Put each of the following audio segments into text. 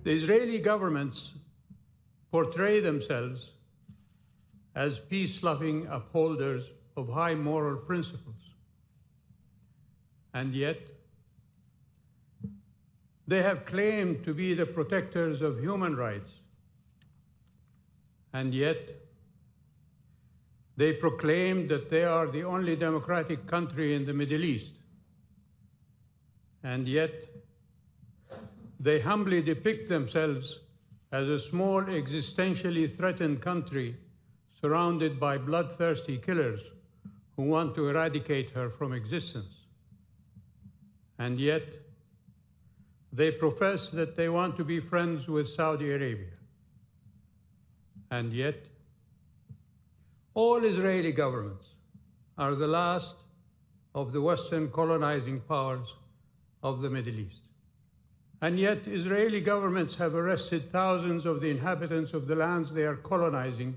The Israeli governments portray themselves as peace-loving upholders of high moral principles. And yet, they have claimed to be the protectors of human rights. And yet, they proclaim that they are the only democratic country in the Middle East. And yet, they humbly depict themselves as a small, existentially threatened country surrounded by bloodthirsty killers who want to eradicate her from existence. And yet, they profess that they want to be friends with Saudi Arabia. And yet, all Israeli governments are the last of the Western colonizing powers of the Middle East. And yet, Israeli governments have arrested thousands of the inhabitants of the lands they are colonizing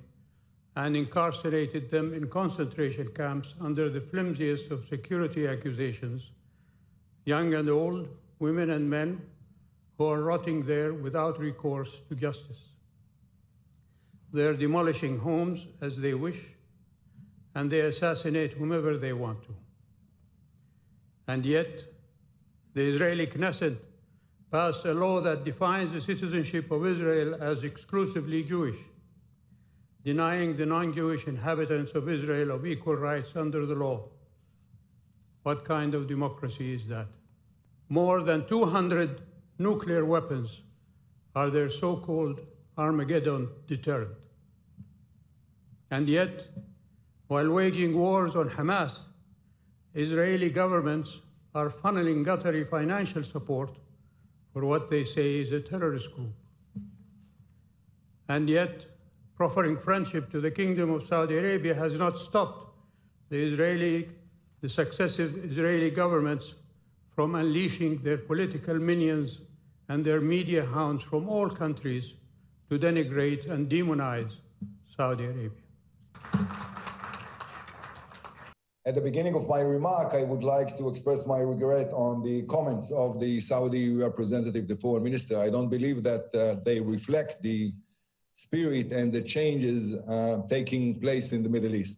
and incarcerated them in concentration camps under the flimsiest of security accusations, young and old, women and men, who are rotting there without recourse to justice. They are demolishing homes as they wish, and they assassinate whomever they want to. And yet, the Israeli Knesset passed a law that defines the citizenship of Israel as exclusively Jewish, denying the non-Jewish inhabitants of Israel of equal rights under the law. What kind of democracy is that? More than 200 nuclear weapons are their so-called Armageddon deterrent. And yet, while waging wars on Hamas, Israeli governments are funneling Qatari financial support for what they say is a terrorist group. And yet, proffering friendship to the Kingdom of Saudi Arabia has not stopped the successive Israeli governments from unleashing their political minions and their media hounds from all countries to denigrate and demonize Saudi Arabia. At the beginning of my remark, I would like to express my regret on the comments of the Saudi representative, the foreign minister. I don't believe that they reflect the spirit and the changes taking place in the Middle East.